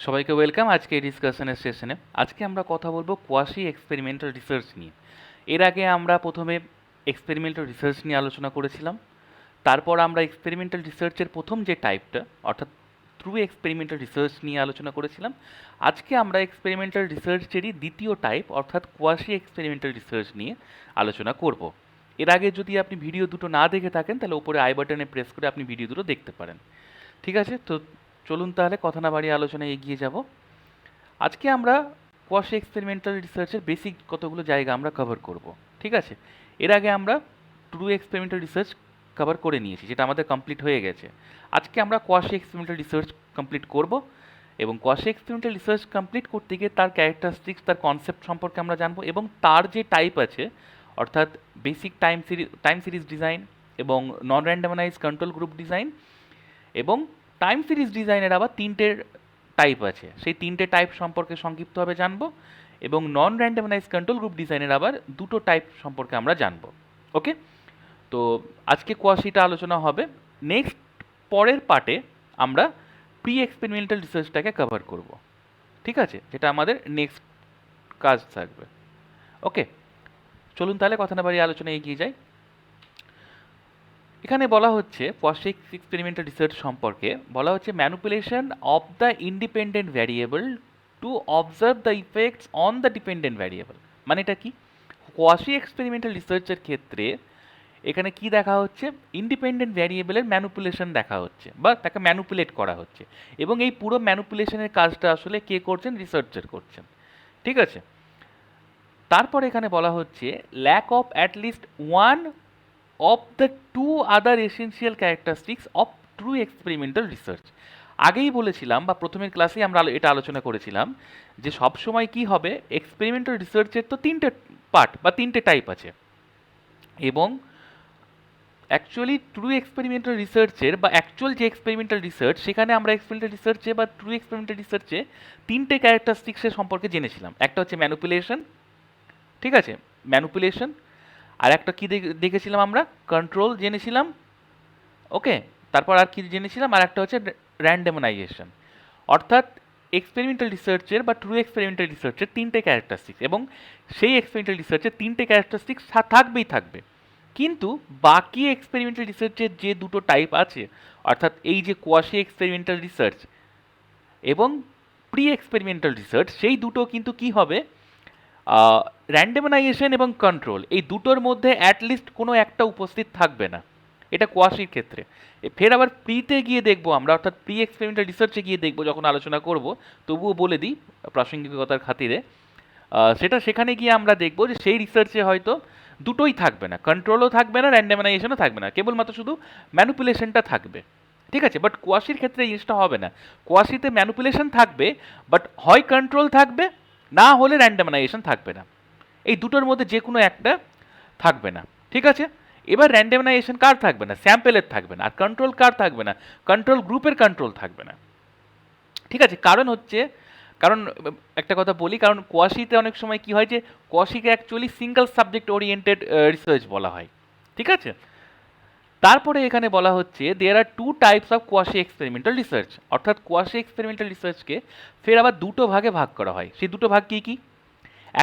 সবাইকে ওয়েলকাম আজকে এই ডিসকাশনের সেশনে। আজকে আমরা কথা বলবো কোয়াশি এক্সপেরিমেন্টাল রিসার্চ নিয়ে। এর আগে আমরা প্রথমে এক্সপেরিমেন্টাল রিসার্চ নিয়ে আলোচনা করেছিলাম। তারপর আমরা এক্সপেরিমেন্টাল রিসার্চের প্রথম যে টাইপটা অর্থাৎ থ্রু এক্সপেরিমেন্টাল রিসার্চ নিয়ে আলোচনা করেছিলাম। আজকে আমরা এক্সপেরিমেন্টাল রিসার্চেরই দ্বিতীয় টাইপ অর্থাৎ কোয়াশি এক্সপেরিমেন্টাল রিসার্চ নিয়ে আলোচনা করব। এর আগে যদি আপনি ভিডিও দুটো না দেখে থাকেন তাহলে উপরে আই বাটনে প্রেস করে আপনি ভিডিও দুটো দেখতে পারেন। ঠিক আছে, তো চলুন তাহলে কথা না বাড়িয়ে আলোচনায় এগিয়ে যাব। আজকে আমরা কোয়াশি এক্সপেরিমেন্টাল রিসার্চের বেসিক কতগুলো জায়গা আমরা কভার করব। ঠিক আছে, এর আগে আমরা ট্রু এক্সপেরিমেন্টাল রিসার্চ কভার করে নিয়েছি, যেটা আমাদের কমপ্লিট হয়ে গেছে। আজকে আমরা কোয়াশি এক্সপেরিমেন্টাল রিসার্চ কমপ্লিট করব এবং কোয়াশি এক্সপেরিমেন্টাল রিসার্চ কমপ্লিট করতে গিয়ে তার ক্যারেক্টারিস্টিক্স, তার কনসেপ্ট সম্পর্কে আমরা জানবো এবং তার যে টাইপ আছে অর্থাৎ বেসিক টাইম সিরিজ ডিজাইন এবং নন র্যান্ডামাইজ কন্ট্রোল গ্রুপ ডিজাইন এবং টাইম সিরিজ ডিজাইনের আবার তিনটে টাইপ আছে, সেই তিনটে টাইপ সম্পর্কে সংক্ষিপ্তভাবে জানবো এবং নন র্যান্ডামাইজ কন্ট্রোল গ্রুপ ডিজাইনের আবার দুটো টাইপ সম্পর্কে আমরা জানবো। ওকে, তো আজকে কোয়াশিটা আলোচনা হবে। নেক্সট পরের পার্টে আমরা প্রি এক্সপেরিমেন্টাল রিসার্চটাকে কভার করব। ঠিক আছে, যেটা আমাদের নেক্সট কাজ থাকবে। ওকে, চলুন তাহলে কথা না বাড়িয়ে আলোচনায় এগিয়ে যাই। এখানে বলা হচ্ছে কোয়াশি এক্সপেরিমেন্টাল রিসার্চ সম্পর্কে বলা হচ্ছে manipulation of the independent variable to observe the effects on the dependent variable. মানে এটা কি? কোয়াশি এক্সপেরিমেন্টাল রিসার্চের ক্ষেত্রে এখানে কি দেখা হচ্ছে? ইন্ডিপেন্ডেন্ট ভ্যারিয়েবলের ম্যানিপুলেশন দেখা হচ্ছে বা তাকে ম্যানিপুলেট করা হচ্ছে এবং এই পুরো ম্যানিপুলেশনের কাজটা আসলে কে করছেন? রিসার্চার করছেন। ঠিক আছে, তারপর এখানে বলা হচ্ছে lack of at least one of the two other essential characteristics of true experimental research। আগেই বলেছিলাম বা প্রথমের ক্লাসেই আমরা এটা আলোচনা করেছিলাম যে সব সময় কি হবে, এক্সপেরিমেন্টাল রিসার্চের তো তিনটে পার্ট বা তিনটে টাইপ আছে এবং অ্যাকচুয়ালি ট্রু এক্সপেরিমেন্টাল রিসার্চের বা অ্যাকচুয়াল যে এক্সপেরিমেন্টাল রিসার্চ সেখানে আমরা এক্সপেরিমেন্টাল রিসার্চে বা ট্রু এক্সপেরিমেন্টাল রিসার্চে তিনটে ক্যারেক্টারিস্টিক্সের সম্পর্কে জেনেছিলাম। একটা হচ্ছে ম্যানিপুলেশন, ঠিক আছে, ম্যানিপুলেশন। আর একটা কী দেখেছিলাম আমরা? কন্ট্রোল জেনেছিলাম। ওকে, তারপর আর কি জেনেছিলাম? আর একটা হচ্ছে র্যান্ডমাইজেশন। অর্থাৎ এক্সপেরিমেন্টাল রিসার্চের বা ট্রু এক্সপেরিমেন্টাল রিসার্চের তিনটে ক্যারেক্টারিস্টিক্স এবং সেই এক্সপেরিমেন্টাল রিসার্চের তিনটে ক্যারেক্টারিস্টিক্স থাকবেই থাকবে। কিন্তু বাকি এক্সপেরিমেন্টাল রিসার্চের যে দুটো টাইপ আছে অর্থাৎ এই যে কোয়াশি এক্সপেরিমেন্টাল রিসার্চ এবং প্রি এক্সপেরিমেন্টাল রিসার্চ, সেই দুটো কিন্তু কি হবে, র্যান্ডমাইজেশন এবং কন্ট্রোল এই দুটোর মধ্যে অ্যাটলিস্ট কোনো একটা উপস্থিত থাকবে না। এটা কোয়াশির ক্ষেত্রে। ফের আবার প্রিতে গিয়ে দেখবো আমরা, অর্থাৎ প্রি এক্সপেরিমেন্টাল রিসার্চে গিয়ে দেখবো যখন আলোচনা করব, তবুও বলে দিই প্রাসঙ্গিকতার খাতিরে, সেটা সেখানে গিয়ে আমরা দেখবো যে সেই রিসার্চে হয়তো দুটোই থাকবে না, কন্ট্রোলও থাকবে না, র্যান্ডমাইজেশনও থাকবে না, কেবলমাত্র শুধু ম্যানিপুলেশনটা থাকবে। ঠিক আছে, বাট কোয়াশির ক্ষেত্রে এই জিনিসটা হবে না। কোয়াশিতে ম্যানিপুলেশন থাকবে, বাট হয় কন্ট্রোল থাকবে, না হলে র্যান্ডমাইজেশন থাকবে না। এই দুটোর মধ্যে যে কোনো একটা থাকবে না। ঠিক আছে, এবার র্যান্ডমাইজেশন কার থাকবে না? স্যাম্পেলের থাকবে না। আর কন্ট্রোল কার থাকবে না? কন্ট্রোল গ্রুপের কন্ট্রোল থাকবে না। ঠিক আছে, কারণ হচ্ছে, কারণ একটা কথা বলি, কারণ কোয়াশিতে অনেক সময় কি হয় যে কোয়াশিকে actually single subject oriented research বলা হয়। ঠিক আছে, তারপরে এখানে বলা হচ্ছে there are two types of quasi experimental research. অর্থাৎ কোয়াশি এক্সপেরিমেন্টাল রিসার্চকে ফের আবার দুটো ভাগে ভাগ করা হয়। সেই দুটো ভাগ কী কী?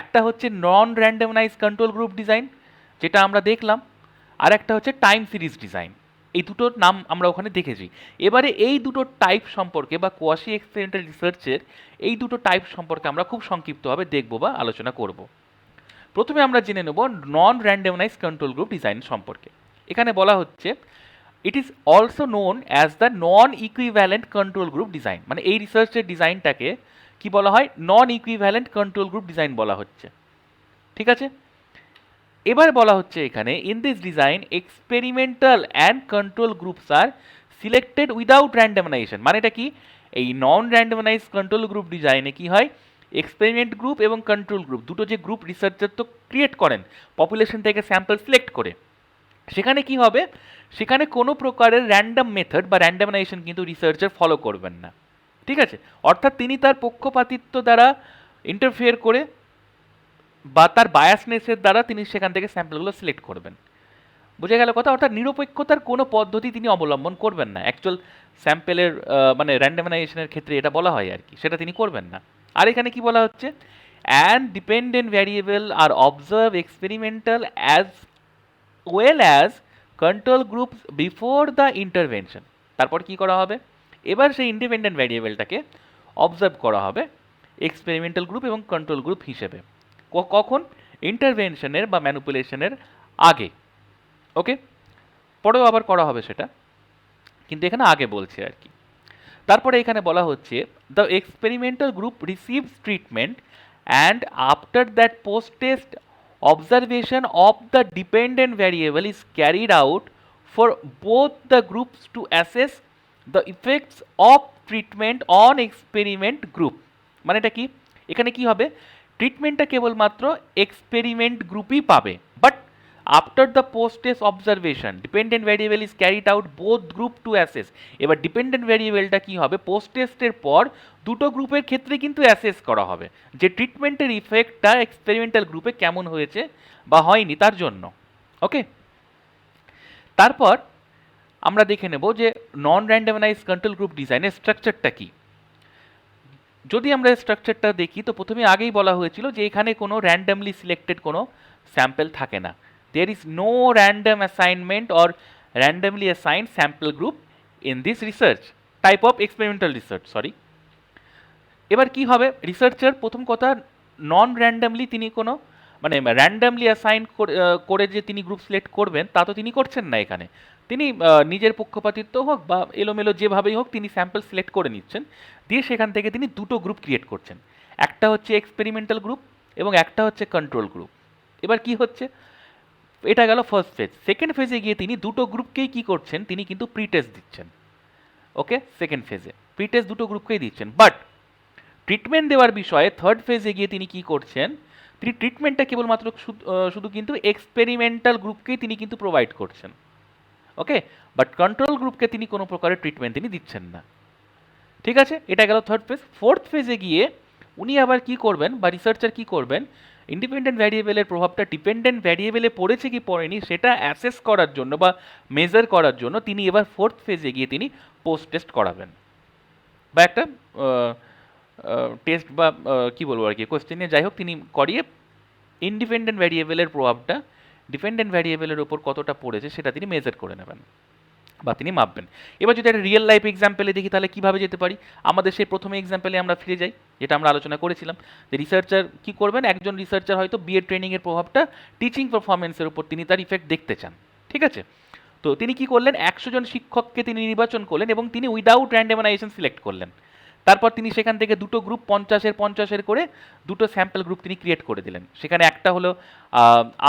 একটা হচ্ছে নন র্যান্ডমাইজ কন্ট্রোল গ্রুপ ডিজাইন, যেটা আমরা দেখলাম, আর একটা হচ্ছে টাইম সিরিজ ডিজাইন। এই দুটোর নাম আমরা ওখানে দেখেছি। এবারে এই দুটো টাইপ সম্পর্কে বা কোয়াশি এক্সপেরিমেন্টাল রিসার্চের এই দুটো টাইপ সম্পর্কে আমরা খুব সংক্ষিপ্তভাবে দেখব বা আলোচনা করব। প্রথমে আমরা জেনে নেব নন র্যান্ডমাইজ কন্ট্রোল গ্রুপ ডিজাইন সম্পর্কে। এখানে বলা হচ্ছে it is also known as the non equivalent control group design. মানে এই রিসার্চের ডিজাইনটাকে কি বলা হয়? নন ইকুইভ্যালেন্ট কন্ট্রোল গ্রুপ ডিজাইন বলা হচ্ছে। ঠিক আছে, এবার বলা হচ্ছে এখানে in this design experimental and control groups are selected without randomisation. মানে এটা কি? এই নন র্যান্ডমাইজ কন্ট্রোল গ্রুপ ডিজাইনে কি হয়, এক্সপেরিমেন্ট গ্রুপ এবং কন্ট্রোল গ্রুপ দুটো যে গ্রুপ রিসার্চার তো ক্রিয়েট করেন পপুলেশন থেকে স্যাম্পল সিলেক্ট করে, সেখানে কি হবে, সেখানে কোনো প্রকারের র্যান্ডম মেথড বা র্যান্ডমাইজেশন কিন্তু রিসার্চার ফলো করবেন না। ঠিক আছে, অর্থাৎ তিনি তার পক্ষপাতিত্ব দ্বারা ইন্টারফেয়ার করে বা তার বায়াসনেসের দ্বারা তিনি সেখান থেকে স্যাম্পলগুলো সিলেক্ট করবেন। বুঝে গেল কথা? অর্থাৎ নিরপেক্ষতার কোনো পদ্ধতি তিনি অবলম্বন করবেন না। অ্যাকচুয়াল স্যাম্পেলের মানে র্যান্ডমাইজেশনের ক্ষেত্রে এটা বলা হয় আর কি, সেটা তিনি করবেন না। আর এখানে কি বলা হচ্ছে, অ্যান্ড ডিপেন্ডেন্ট ভ্যারিয়েবল আর observe experimental as well as control groups before the intervention. তারপর কি করা হবে, এবার সেই ইন্ডিপেন্ডেন্ট ভ্যারিয়েবলটাকে অবজার্ভ করা হবে এক্সপেরিমেন্টাল গ্রুপ এবং কন্ট্রোল গ্রুপ হিসেবে। কখন? ইন্টারভেনশনের বা ম্যানুপুলেশনের আগে। ওকে, পরেও আবার করা হবে সেটা, কিন্তু এখানে আগে বলছে আর কি। তারপরে এখানে বলা হচ্ছে the experimental group receives treatment and after that post test observation of the dependent variable is carried out for both the groups to assess the effects of treatment on experiment group। মানে এটা কি, এখানে কি হবে, ট্রিটমেন্টটা কেবলমাত্র experiment গ্রুপই পাবে, but after the post test observation dependent variable is carried out both group to assess. এবার ডিপেন্ডেন্ট ভ্যারিয়েবলটা কি হবে, পোস্ট টেস্টের পর দুটো গ্রুপের ক্ষেত্রে কিন্তু অ্যাসেস করা হবে যে ট্রিটমেন্টের ইফেক্টটা এক্সপেরিমেন্টাল গ্রুপে কেমন হয়েছে বা হয়নি তার জন্য। ওকে, তারপর আমরা দেখে নেব যে নন র্যান্ডমাইজ কন্ট্রোল গ্রুপ ডিজাইনের স্ট্রাকচারটা কি। যদি আমরা স্ট্রাকচারটা দেখি তো প্রথমে আগেই বলা হয়েছিল যে এখানে কোনো র্যান্ডমলি সিলেক্টেড কোনো স্যাম্পল থাকে না। There is no random assignment or randomly assigned sample group in this research type of experimental research. Sorry, এবার কি হবে, রিসার্চার প্রথম কথা নন র্যান্ডমলি তিনি কোনো মানে র্যান্ডমলি অ্যাসাইন করে যে তিনি গ্রুপ সিলেক্ট করবেন তা তো তিনি করছেন না। এখানে তিনি নিজের পক্ষপাতিত্ব হোক বা এলোমেলো যেভাবেই হোক তিনি স্যাম্পল সিলেক্ট করে নিচ্ছেন, দিয়ে সেখান থেকে তিনি দুটো গ্রুপ ক্রিয়েট করছেন, একটা হচ্ছে এক্সপেরিমেন্টাল গ্রুপ এবং একটা হচ্ছে কন্ট্রোল গ্রুপ। এবার কি হচ্ছে, এটা গেল ফার্স্ট ফেজ। সেকেন্ড ফেজে গিয়ে তিনি দুটো গ্রুপকেই কি করছেন, তিনি কিন্তু প্রি টেস্ট দিচ্ছেন। ওকে, সেকেন্ড ফেজে প্রি টেস্ট দুটো গ্রুপকেই দিচ্ছেন, বাট ট্রিটমেন্ট দেওয়ার বিষয়ে থার্ড ফেজে গিয়ে তিনি কি করছেন, তিনি ট্রিটমেন্টটা কেবলমাত্র শুধু কিন্তু এক্সপেরিমেন্টাল গ্রুপকেই তিনি কিন্তু প্রোভাইড করছেন। ওকে, বাট কন্ট্রোল গ্রুপকে তিনি কোনো প্রকারের ট্রিটমেন্ট তিনি দিচ্ছেন না। ঠিক আছে, এটা গেল থার্ড ফেজ। ফোর্থ ফেজে গিয়ে উনি আবার কি করবেন বা রিসার্চার কি করবেন, ইন্ডিপেন্ডেন্ট ভ্যারিয়েবলের প্রভাবটা ডিপেন্ডেন্ট ভ্যারিয়েবলে পড়েছে কি পড়েনি সেটা অ্যাসেস করার জন্য বা মেজার করার জন্য তিনি এবার ফোর্থ ফেজে গিয়ে তিনি পোস্ট টেস্ট করাবেন বা একটা টেস্ট বা কি বলবো আর কি কোশ্চেনে যাই হোক তিনি করিয়ে ইন্ডিপেন্ডেন্ট ভ্যারিয়েবলের প্রভাবটা ডিপেন্ডেন্ট ভ্যারিয়েবলের উপর কতটা পড়েছে সেটা তিনি মেজার করে নেবেন বা তিনি মাপবেন। এবার যদি একটা রিয়েল লাইফ এক্সাম্পলে দেখি তাহলে কীভাবে যেতে পারি, আমাদের সেই প্রথমে এক্সাম্পলে আমরা ফিরে যাই যেটা আমরা আলোচনা করেছিলাম যে রিসার্চার কী করবেন, একজন রিসার্চার হয়তো বিএড ট্রেনিংয়ের প্রভাবটা টিচিং পারফরমেন্সের উপর তিনি তার ইফেক্ট দেখতে চান। ঠিক আছে, তো তিনি কি করলেন, 100 জন শিক্ষককে তিনি নির্বাচন করলেন এবং তিনি উইদাউট র্যান্ডমাইজেশন সিলেক্ট করলেন। তারপর তিনি সেখান থেকে দুটো গ্রুপ 50-50 করে দুটো স্যাম্পল গ্রুপ তিনি ক্রিয়েট করে দিলেন। সেখানে একটা হলো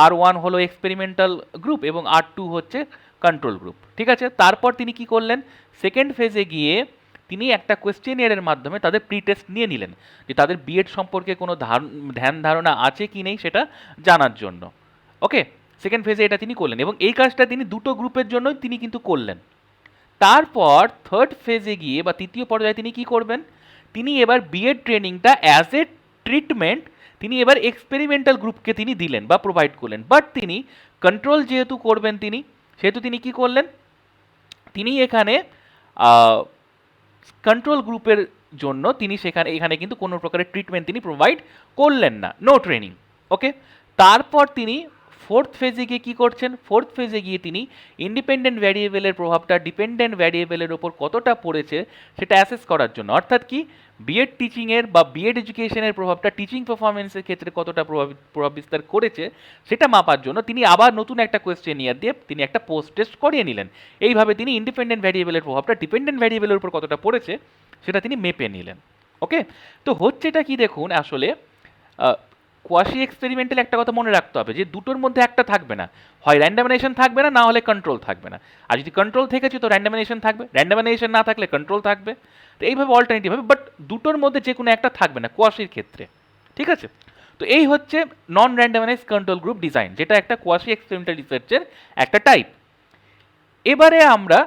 R1 হলো এক্সপেরিমেন্টাল গ্রুপ এবং R2 হচ্ছে কন্ট্রোল গ্রুপ। ঠিক আছে, তারপর তিনি কি করলেন, সেকেন্ড ফেজে গিয়ে তিনি একটা কোয়েশ্চেনিয়ারের মাধ্যমে তাদের প্রি টেস্ট নিয়ে নিলেন যে তাদের বিএড সম্পর্কে কোনো ধ্যান ধারণা আছে কি নেই সেটা জানার জন্য। ওকে, সেকেন্ড ফেজে এটা তিনি করলেন এবং এই কাজটা তিনি দুটো গ্রুপের জন্যই তিনি কিন্তু করলেন। তারপর থার্ড ফেজে গিয়ে বা তৃতীয় পর্যায়ে তিনি কি করবেন, তিনি এবার বিএড ট্রেনিংটা অ্যাজ এ ট্রিটমেন্ট তিনি এবার এক্সপেরিমেন্টাল গ্রুপকে তিনি দিলেন বা প্রোভাইড করলেন, বাট তিনি কন্ট্রোল যেহেতু করবেন তিনি সেহেতু তিনি কি করলেন, তিনি এখানে কন্ট্রোল গ্রুপের জন্য তিনি এখানে কিন্তু কোনো প্রকারের ট্রিটমেন্ট তিনি প্রোভাইড করলেন না, নো ট্রেনিং। ওকে, তারপর তিনি ফোর্থ ফেজে গিয়ে কী করছেন, ফোর্থ ফেজে গিয়ে তিনি ইন্ডিপেন্ডেন্ট ভ্যারিয়েবলের প্রভাবটা ডিপেন্ডেন্ট ভ্যারিয়েবলের ওপর কতটা পড়েছে সেটা অ্যাসেস করার জন্য, অর্থাৎ কি বিএড টিচিংয়ের বা বিএড এডুকেশনের প্রভাবটা টিচিং পারফরমেন্সের ক্ষেত্রে কতটা প্রভাব বিস্তার করেছে সেটা মাপার জন্য তিনি আবার নতুন একটা কোয়েশ্চেনিয়ার দিয়ে তিনি একটা পোস্ট টেস্ট করিয়ে নিলেন। এইভাবে তিনি ইন্ডিপেন্ডেন্ট ভ্যারিয়েবলের প্রভাবটা ডিপেন্ডেন্ট ভ্যারিয়েবলের উপর কতটা পড়েছে সেটা তিনি মেপে নিলেন। ওকে, তো হচ্ছেটা কি দেখুন, আসলে কোয়াশি এক্সপেরিমেন্টাল একটা কথা মনে রাখতে হবে যে দুটোর মধ্যে একটা থাকবে না, হয় র্যান্ডমাইজেশন থাকবে না, না হলে কন্ট্রোল থাকবে না। আর যদি কন্ট্রোল থেকেছে তো র্যান্ডমাইজেশন থাকবে, র্যান্ডমাইজেশন না থাকলে কন্ট্রোল থাকবে। তো এইভাবে অল্টারনেটিভ হবে, বাট দুটোর মধ্যে যে কোনো একটা থাকবে না কোয়াশির ক্ষেত্রে। ঠিক আছে, তো এই হচ্ছে নন র্যান্ডমাইজ কন্ট্রোল গ্রুপ ডিজাইন, যেটা একটা কোয়াশি এক্সপেরিমেন্টাল রিসার্চের একটা টাইপ। এবারে আমরা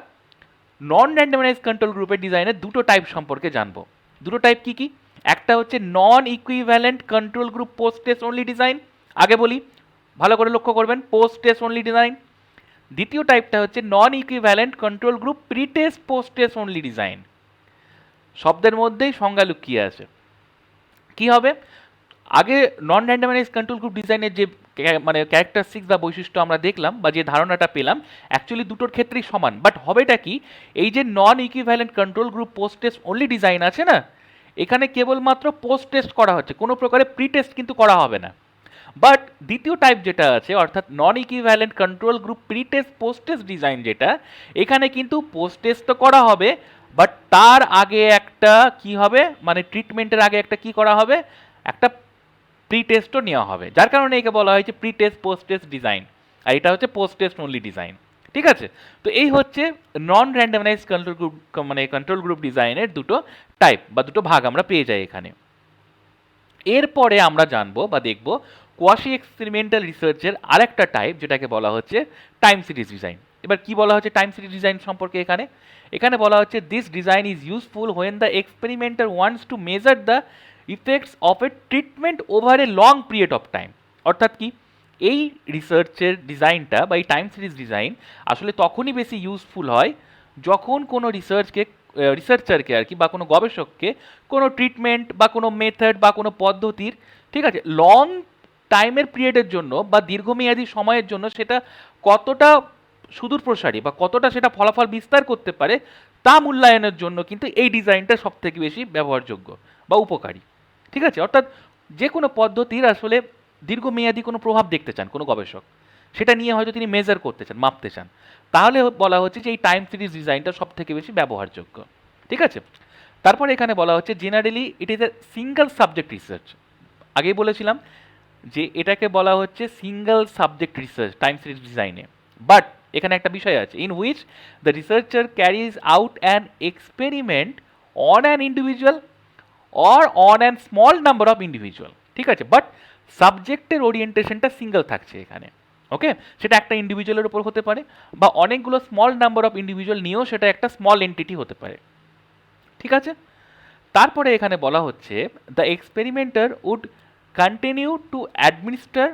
নন র্যান্ডমাইজ কন্ট্রোল গ্রুপের ডিজাইনের দুটো টাইপ সম্পর্কে জানবো। দুটো টাইপ কি কি, একটা হচ্ছে non equivalent control group post test only design. আগে বলি, ভালো করে লক্ষ্য করবেন, পোস্ট টেস্ট অনলি ডিজাইন। দ্বিতীয় টাইপটা হচ্ছে non equivalent control group pre test post test only design. শব্দের মধ্যেই সংজ্ঞা লুকিয়ে আছে। কি হবে, আগে নন র্যান্ডমাইজ কন্ট্রোল গ্রুপ ডিজাইনের যে মানে ক্যারেক্টারিস্টিক্স বা বৈশিষ্ট্য আমরা দেখলাম বা যে ধারণাটা পেলাম, অ্যাকচুয়ালি দুটোর ক্ষেত্রেই সমান। বাট হবেটা কি, এই যে non equivalent control group post test only design আছে না, এখানে কেবলমাত্র পোস্ট টেস্ট করা হচ্ছে, কোনো প্রকারে প্রি টেস্ট কিন্তু করা হবে না। বাট দ্বিতীয় টাইপ যেটা আছে, অর্থাৎ non equivalent control group pre test post test design যেটা, এখানে কিন্তু পোস্ট টেস্ট তো করা হবে, বাট তার আগে একটা কি হবে, মানে ট্রিটমেন্টের আগে একটা কি করা হবে, একটা প্রি টেস্টও নেওয়া হবে, যার কারণে একে বলা হয়েছে pre test post test design, আর এটা হচ্ছে পোস্ট টেস্ট অনলি ডিজাইন। ঠিক আছে, তো এই হচ্ছে নন র্যান্ডমাইজ কন্ট্রোল গ্রুপ, মানে কন্ট্রোল গ্রুপ ডিজাইনের দুটো টাইপ বা দুটো ভাগ আমরা পেয়ে যাই এখানে। এরপরে আমরা জানবো বা দেখবো কোয়াশি এক্সপেরিমেন্টাল রিসার্চের আরেকটা টাইপ, যেটাকে বলা হচ্ছে টাইম সিরিজ ডিজাইন। এবার কি বলা হচ্ছে টাইম সিরিজ ডিজাইন সম্পর্কে, এখানে এখানে বলা হচ্ছে this design is useful when the experimenter wants to measure the effects of a treatment over a long period of time. অর্থাৎ কি, এই রিসার্চের ডিজাইনটা বা এই টাইম সিরিজ ডিজাইন আসলে তখনই বেশি ইউজফুল হয় যখন কোনো রিসার্চারকে আর কি বা কোনো গবেষককে কোনো ট্রিটমেন্ট বা কোনো মেথড বা কোনো পদ্ধতির, ঠিক আছে, লং টাইমের পিরিয়ডের জন্য বা দীর্ঘমেয়াদী সময়ের জন্য সেটা কতটা সুদূর প্রসারী বা কতটা সেটা ফলাফল বিস্তার করতে পারে তা মূল্যায়নের জন্য কিন্তু এই ডিজাইনটা সব থেকে বেশি ব্যবহারযোগ্য বা উপকারী। ঠিক আছে, অর্থাৎ যে কোনো পদ্ধতির আসলে দীর্ঘমেয়াদী কোনো প্রভাব দেখতে চান কোনো গবেষক, সেটা নিয়ে হয়তো তিনি মেজার করতে চান, মাপতে চান, তাহলে বলা হচ্ছে যে এই টাইম সিরিজ ডিজাইনটা সব থেকে বেশি ব্যবহারযোগ্য। ঠিক আছে, তারপরে এখানে বলা হচ্ছে generally it is a single subject research. আগেই বলেছিলাম যে এটাকে বলা হচ্ছে single subject research time series ডিজাইনে। বাট এখানে একটা বিষয় আছে, in which the researcher carries out an experiment on an individual or on an small number of individual. ঠিক আছে, বাট সাবজেক্টের ওরিয়েন্টেশনটা সিঙ্গেল থাকছে এখানে। ওকে, সেটা একটা ইন্ডিভিজুয়ালের উপর হতে পারে বা অনেকগুলো স্মল নাম্বার অফ ইন্ডিভিজুয়াল নিয়েও সেটা একটা স্মল এন্টিটি হতে পারে। ঠিক আছে, তারপরে এখানে বলা হচ্ছে the experimenter would continue to administer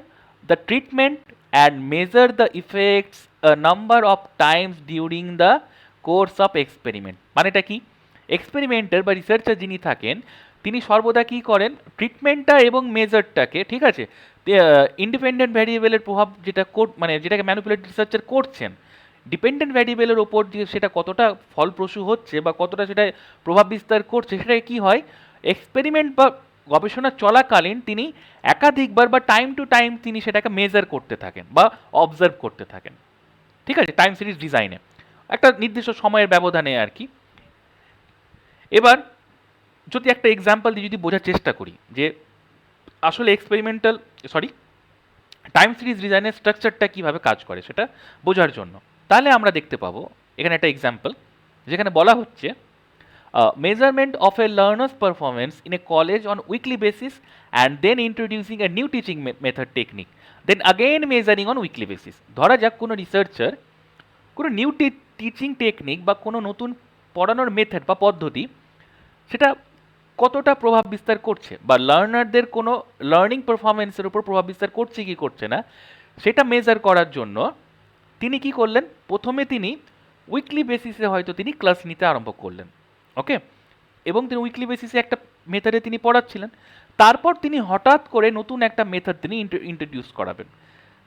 the treatment and measure the effects number of times during the course of experiment. মানেটা কি, এক্সপেরিমেন্টার বা রিসার্চার যিনি থাকেন তিনি সর্বদা কী করেন, ট্রিটমেন্টটা এবং মেজারটাকে, ঠিক আছে, ইন্ডিপেন্ডেন্ট ভ্যারিয়েবলের প্রভাব যেটা মানে যেটাকে ম্যানিপুলেট রিসার্চার করছেন, ডিপেন্ডেন্ট ভ্যারিয়েবলের ওপর দিয়ে সেটা কতটা ফলপ্রসূ হচ্ছে বা কতটা সেটা প্রভাব বিস্তার করছে, সেটাকে কী হয়, এক্সপেরিমেন্ট বা গবেষণা চলাকালীন তিনি একাধিকবার বা টাইম টু টাইম তিনি সেটাকে মেজার করতে থাকেন বা অবজার্ভ করতে থাকেন। ঠিক আছে, টাইম সিরিজ ডিজাইনে একটা নির্দিষ্ট সময়ের ব্যবধানে আর কি। এবার যদি একটা এক্সাম্পল দিয়ে যদি বোঝার চেষ্টা করি যে আসলে টাইম সিরিজ ডিজাইনের স্ট্রাকচারটা কীভাবে কাজ করে সেটা বোঝার জন্য, তাহলে আমরা দেখতে পাবো এখানে একটা এক্সাম্পল যেখানে বলা হচ্ছে measurement of a learner's performance in a college on weekly basis and then introducing a new teaching method technique then again measuring on weekly basis. ধরা যাক কোনো রিসার্চার কোনো নিউ টিচিং টেকনিক বা কোনো নতুন পড়ানোর মেথড বা পদ্ধতি সেটা কতটা প্রভাব বিস্তার করছে বা লার্নারদের কোনো লার্নিং পারফরমেন্সের উপর প্রভাব বিস্তার করছে কি করছে না সেটা মেজার করার জন্য তিনি কি করলেন, প্রথমে তিনি উইকলি বেসিসে হয়তো তিনি ক্লাস নিতে আরম্ভ করলেন। ওকে, এবং তিনি উইকলি বেসিসে একটা মেথডে তিনি পড়াচ্ছিলেন, তারপর তিনি হঠাৎ করে নতুন একটা মেথড তিনি ইন্ট্রোডিউস করাবেন,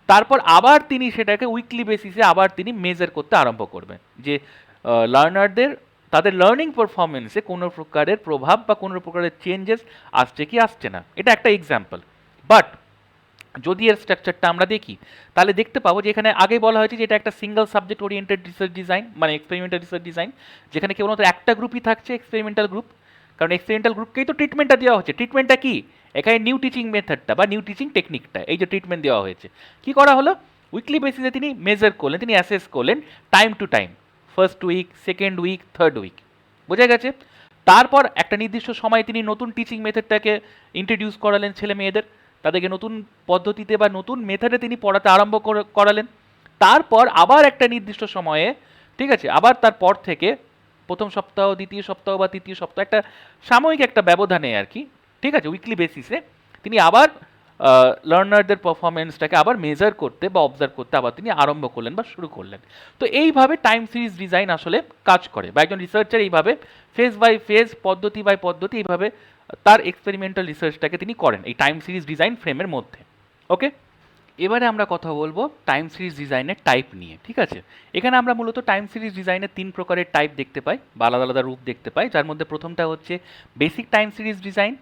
তারপর আবার তিনি সেটাকে উইকলি বেসিসে আবার তিনি মেজার করতে আরম্ভ করবেন যে লার্নারদের তাদের লার্নিং পারফরমেন্সে কোনো প্রকারের প্রভাব বা কোনো প্রকারের চেঞ্জেস আসছে কি আসছে না। এটা একটা এক্সাম্পল। বাট যদি এর স্ট্রাকচারটা আমরা দেখি তাহলে দেখতে পাবো যে এখানে আগে বলা হয়েছে যে এটা একটা single subject oriented research design, মানে এক্সপেরিমেন্টাল রিসার্চ ডিজাইন, যেখানে কেবলমাত্র একটা গ্রুপই থাকছে, এক্সপেরিমেন্টাল গ্রুপ। কারণ এক্সপেরিমেন্টাল গ্রুপকেই তো ট্রিটমেন্টটা দেওয়া হচ্ছে। ট্রিটমেন্টটা কি, এখানে নিউ টিচিং মেথডটা বা নিউ টিচিং টেকনিকটা, এই যে ট্রিটমেন্ট দেওয়া হয়েছে, কি করা হলো, উইকলি বেসিসে তিনি মেজার করলেন, তিনি অ্যাসেস করলেন time to time, first week, second week, third week, বোঝা গেছে। তারপর একটা নির্দিষ্ট সময় তিনি নতুন টিচিং মেথডটাকে ইন্ট্রোডিউস করালেন ছেলে মেয়েদের, তাদেরকে নতুন পদ্ধতিতে বা নতুন মেথডে তিনি পড়াতে আরম্ভ করালেন। তারপর আবার একটা নির্দিষ্ট সময়ে, ঠিক আছে, আবার তারপর থেকে প্রথম সপ্তাহ, দ্বিতীয় সপ্তাহ বা তৃতীয় সপ্তাহ, একটা সাময়িক একটা ব্যবধানে আর কি, ঠিক আছে, উইকলি বেসিসে তিনি আবার লার্নারদের পারফরমেন্সটাকে আবার মেজার করতে বা অবজার্ভ করতে আবার তিনি আরম্ভ করলেন বা শুরু করলেন। তো এইভাবে টাইম সিরিজ ডিজাইন আসলে কাজ করে, বা একজন রিসার্চার এইভাবে ফেজ বাই ফেজ, পদ্ধতি বাই পদ্ধতি এইভাবে তার এক্সপেরিমেন্টাল রিসার্চটাকে তিনি করেন এই টাইম সিরিজ ডিজাইন ফ্রেমের মধ্যে। ওকে, এবারে আমরা কথা বলবো টাইম সিরিজ ডিজাইনের টাইপ নিয়ে। ঠিক আছে, এখানে আমরা মূলত টাইম সিরিজ ডিজাইনের 3 প্রকারের টাইপ দেখতে পাই বা আলাদা আলাদা রূপ দেখতে পাই, যার মধ্যে প্রথমটা হচ্ছে বেসিক টাইম সিরিজ ডিজাইন,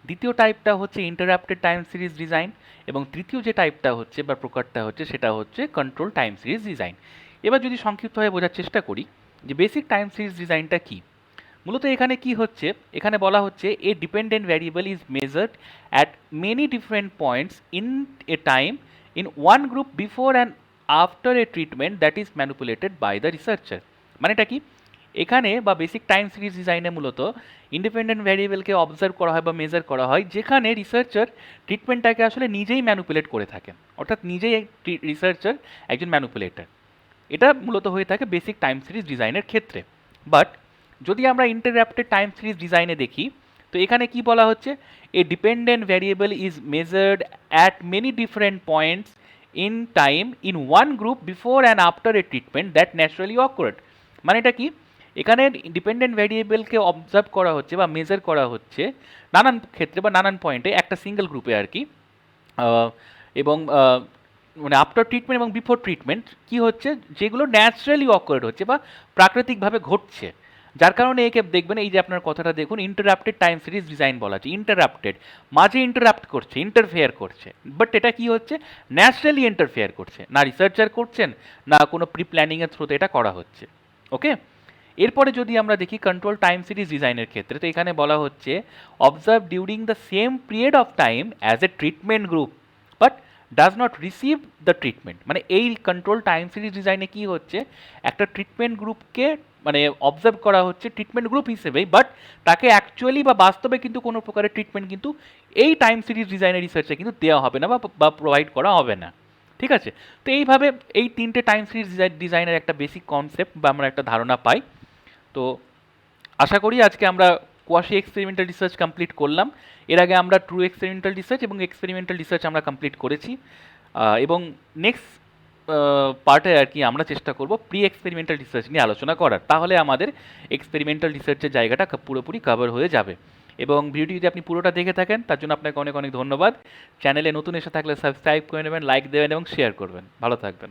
দ্বিতীয় টাইপটা হচ্ছে ইন্টারাপ্টেড টাইম সিরিজ ডিজাইন, এবং তৃতীয় যে টাইপটা হচ্ছে বা প্রকারটা হচ্ছে সেটা হচ্ছে কন্ট্রোল টাইম সিরিজ ডিজাইন। এবার যদি সংক্ষিপ্তভাবে বোঝার চেষ্টা করি যে বেসিক টাইম সিরিজ ডিজাইনটা কী, মূলত এখানে কি হচ্ছে, এখানে বলা হচ্ছে এ dependent variable is measured at many different points in a time in one group before and after a treatment that is manipulated by the researcher। মানেটা কি, এখানে বা বেসিক টাইম সিরিজ ডিজাইনে মূলত ইন্ডিপেন্ডেন্ট ভ্যারিয়েবলকে অবজার্ভ করা হয় বা মেজার করা হয়, যেখানে রিসার্চার ট্রিটমেন্টটাকে আসলে নিজেই ম্যানুপুলেট করে থাকেন, অর্থাৎ নিজেই রিসার্চার একজন ম্যানুপুলেটর। এটা মূলত হয়ে থাকে বেসিক টাইম সিরিজ ডিজাইনের ক্ষেত্রে। বাট যদি আমরা ইন্টারাপ্টেড টাইম সিরিজ ডিজাইনে দেখি, তো এখানে কি বলা হচ্ছে, এ dependent variable is measured at many different points in time in one group before and after a treatment that naturally occurred. মানে এটা কি, এখানে ডিপেন্ডেন্ট ভ্যারিয়েবলকে অবজার্ভ করা হচ্ছে বা মেজার করা হচ্ছে নানান ক্ষেত্রে বা নানান পয়েন্টে একটা সিঙ্গেল গ্রুপে আর কি, এবং মানে আফটার ট্রিটমেন্ট এবং বিফোর ট্রিটমেন্ট কি হচ্ছে, যেগুলো ন্যাচারালি অকার্ড হচ্ছে বা প্রাকৃতিকভাবে ঘটছে, যার কারণে একে দেখবেন, এই যে আপনার কথাটা দেখুন, ইন্টারাপ্টেড টাইম সিরিজ ডিজাইন বলা আছে। ইন্টারাপ্টেড মাঝে ইন্টারাপ্ট করছে, ইন্টারফেয়ার করছে, বাট এটা কি হচ্ছে, ন্যাচারালি ইন্টারফেয়ার করছে, না রিসার্চার করছেন না কোনো প্রি প্ল্যানিংয়ের থ্রুতে এটা করা হচ্ছে। ওকে, এরপরে যদি আমরা দেখি কন্ট্রোল টাইম সিরিজ ডিজাইনের ক্ষেত্রে, তো এখানে বলা হচ্ছে observe during the same period of time as a treatment group but does not receive the treatment. মানে এই কন্ট্রোল টাইম সিরিজ ডিজাইনে কি হচ্ছে, একটা ট্রিটমেন্ট গ্রুপকে মানে অবজার্ভ করা হচ্ছে ট্রিটমেন্ট গ্রুপ হিসেবেই, বাট তাকে অ্যাকচুয়ালি বা বাস্তবে কিন্তু কোনো প্রকারের ট্রিটমেন্ট কিন্তু এই টাইম সিরিজ ডিজাইনের রিসার্চে কিন্তু দেওয়া হবে না বা প্রোভাইড করা হবে না। ঠিক আছে, তো এইভাবে এই 3টে টাইম সিরিজ ডিজাইনের একটা বেসিক কনসেপ্ট বা আমরা একটা ধারণা পাই। তো আশা করি আজকে আমরা কোয়াশি এক্সপেরিমেন্টাল রিসার্চ কমপ্লিট করলাম। এর আগে আমরা ট্রু এক্সপেরিমেন্টাল রিসার্চ এবং এক্সপেরিমেন্টাল রিসার্চ আমরা কমপ্লিট করেছি, এবং নেক্সট পার্টে আর কি আমরা চেষ্টা করব প্রি এক্সপেরিমেন্টাল রিসার্চ নিয়ে আলোচনা করার, তাহলে আমাদের এক্সপেরিমেন্টাল রিসার্চের জায়গাটা পুরোপুরি কভার হয়ে যাবে। এবং ভিডিওটি যদি আপনি পুরোটা দেখে থাকেন তার জন্য আপনাকে অনেক অনেক ধন্যবাদ। চ্যানেলে নতুন এসে থাকলে সাবস্ক্রাইব করে নেবেন, লাইক দেবেন এবং শেয়ার করবেন। ভালো থাকবেন।